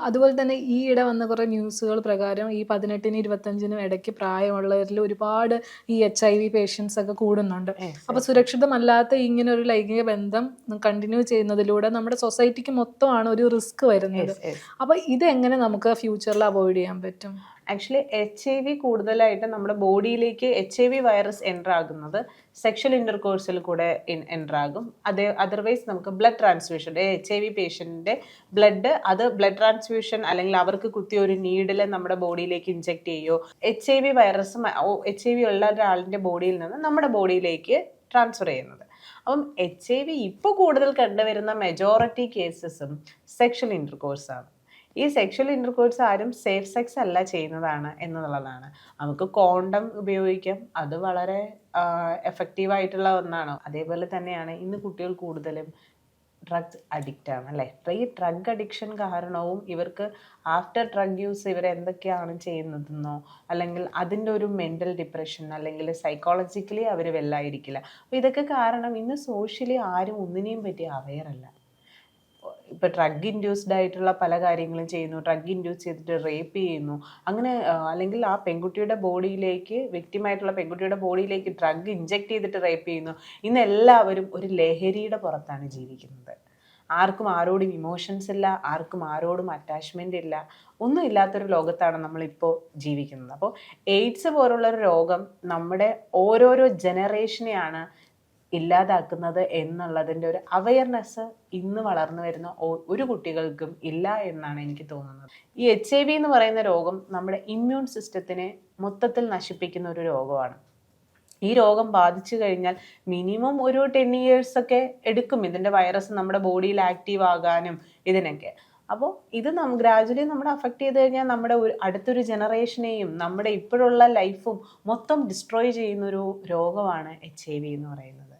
അതുപോലെ തന്നെ ഈയിടെ വന്ന കുറേ ന്യൂസുകൾ പ്രകാരം ഈ 18-നും 25-നും ഇടയ്ക്ക് പ്രായമുള്ളവരിൽ ഒരുപാട് ഈ HIV പേഷ്യൻസ് ഒക്കെ കൂടുന്നുണ്ട്. അപ്പോൾ സുരക്ഷിതമല്ലാത്ത ഇങ്ങനെ ഒരു ലൈംഗിക ബന്ധം കണ്ടിന്യൂ ചെയ്യുന്നതിലൂടെ നമ്മുടെ സൊസൈറ്റിക്ക് മൊത്തമാണ് ഒരു റിസ്ക് വരുന്നത്. അപ്പോൾ ഇതെങ്ങനെ നമുക്ക് ഫ്യൂച്ചറിൽ അവോയ്ഡ് ചെയ്യാൻ പറ്റും? ആക്ച്വലി HIV കൂടുതലായിട്ട് നമ്മുടെ ബോഡിയിലേക്ക് HIV വൈറസ് എൻ്റർ ആകുന്നത് സെക്ഷൽ ഇൻ്റർകോഴ്സിൽ കൂടെ എൻ്റർ ആകും. അതർവൈസ് നമുക്ക് ബ്ലഡ് ട്രാൻസ്ഫ്യൂഷൻ, HIV പേഷ്യൻറ്റിൻ്റെ ബ്ലഡ് ട്രാൻസ്ഫ്യൂഷൻ അല്ലെങ്കിൽ അവർക്ക് കുത്തിയ ഒരു നീഡിൽ നമ്മുടെ ബോഡിയിലേക്ക് ഇൻജെക്ട് ചെയ്യുകയോ HIV വൈറസ് HIV ഉള്ള ഒരാളിൻ്റെ ബോഡിയിൽ നിന്ന് നമ്മുടെ ബോഡിയിലേക്ക് ട്രാൻസ്ഫർ ചെയ്യുന്നത്. അപ്പം HIV ഇപ്പോൾ കൂടുതൽ കണ്ടുവരുന്ന മെജോറിറ്റി കേസസും സെക്ഷൽ ഇൻ്റർകോഴ്സാണ്. ഈ സെക്ഷൽ ഇൻ്റർകോഴ്സ് ആരും സേഫ് സെക്സ് അല്ല ചെയ്യുന്നതാണ് എന്നുള്ളതാണ്. നമുക്ക് കോണ്ടം ഉപയോഗിക്കാം, അത് വളരെ എഫക്റ്റീവായിട്ടുള്ള ഒന്നാണ്. അതേപോലെ തന്നെയാണ് ഇന്ന് കുട്ടികൾ കൂടുതലും ഡ്രഗ്സ് അഡിക്റ്റ് ആണ് അല്ലേ. ഈ ഡ്രഗ് അഡിക്ഷൻ കാരണവും ഇവർക്ക് ആഫ്റ്റർ ഡ്രഗ് യൂസ് ഇവരെന്തൊക്കെയാണ് ചെയ്യുന്നതെന്നോ അല്ലെങ്കിൽ അതിൻ്റെ ഒരു മെൻ്റൽ ഡിപ്രഷൻ അല്ലെങ്കിൽ സൈക്കോളജിക്കലി അവർ വെല്ലായിരിക്കില്ല. അപ്പോൾ ഇതൊക്കെ കാരണം ഇന്ന് സോഷ്യലി ആരും ഒന്നിനെയും പറ്റി അവെയർ അല്ല. ഇപ്പോൾ ഡ്രഗ് ഇൻഡ്യൂസ്ഡ് ആയിട്ടുള്ള പല കാര്യങ്ങളും ചെയ്യുന്നു, ഡ്രഗ് ഇൻഡ്യൂസ് ചെയ്തിട്ട് റേപ്പ് ചെയ്യുന്നു, അങ്ങനെ അല്ലെങ്കിൽ ആ പെൺകുട്ടിയുടെ ബോഡിയിലേക്ക് വിക്ടിമായിട്ടുള്ള പെൺകുട്ടിയുടെ ബോഡിയിലേക്ക് ഡ്രഗ് ഇൻജെക്ട് ചെയ്തിട്ട് റേപ്പ് ചെയ്യുന്നു. ഇന്ന് എല്ലാവരും ഒരു ലഹരിയുടെ പുറത്താണ് ജീവിക്കുന്നത്. ആർക്കും ആരോടും ഇമോഷൻസ് ഇല്ല, ആർക്കും ആരോടും അറ്റാച്ച്മെൻ്റ് ഇല്ല, ഒന്നും ഇല്ലാത്തൊരു ലോകത്താണ് നമ്മളിപ്പോൾ ജീവിക്കുന്നത്. അപ്പോൾ എയ്ഡ്സ് പോലുള്ളൊരു രോഗം നമ്മുടെ ഓരോരോ ജനറേഷനെയാണ് ഇല്ലാതാക്കുന്നത് എന്നുള്ളതിൻ്റെ ഒരു അവയർനെസ് ഇന്ന് വളർന്നു വരുന്ന ഒരു കുട്ടികൾക്കും ഇല്ല എന്നാണ് എനിക്ക് തോന്നുന്നത്. ഈ HIV എന്ന് പറയുന്ന രോഗം നമ്മുടെ ഇമ്മ്യൂൺ സിസ്റ്റത്തിനെ മൊത്തത്തിൽ നശിപ്പിക്കുന്ന ഒരു രോഗമാണ്. ഈ രോഗം ബാധിച്ചു കഴിഞ്ഞാൽ മിനിമം ഒരു 10 years ഒക്കെ എടുക്കും ഇതിൻ്റെ വൈറസ് നമ്മുടെ ബോഡിയിൽ ആക്റ്റീവ് ആകാനും ഇതിനൊക്കെ. അപ്പോൾ ഇത് ഗ്രാജുവലി നമ്മൾ അഫക്റ്റ് ചെയ്ത് കഴിഞ്ഞാൽ നമ്മുടെ അടുത്തൊരു ജനറേഷനെയും നമ്മുടെ ഇപ്പോഴുള്ള ലൈഫും മൊത്തം ഡിസ്ട്രോയ് ചെയ്യുന്നൊരു രോഗമാണ് HIV എന്ന് പറയുന്നത്.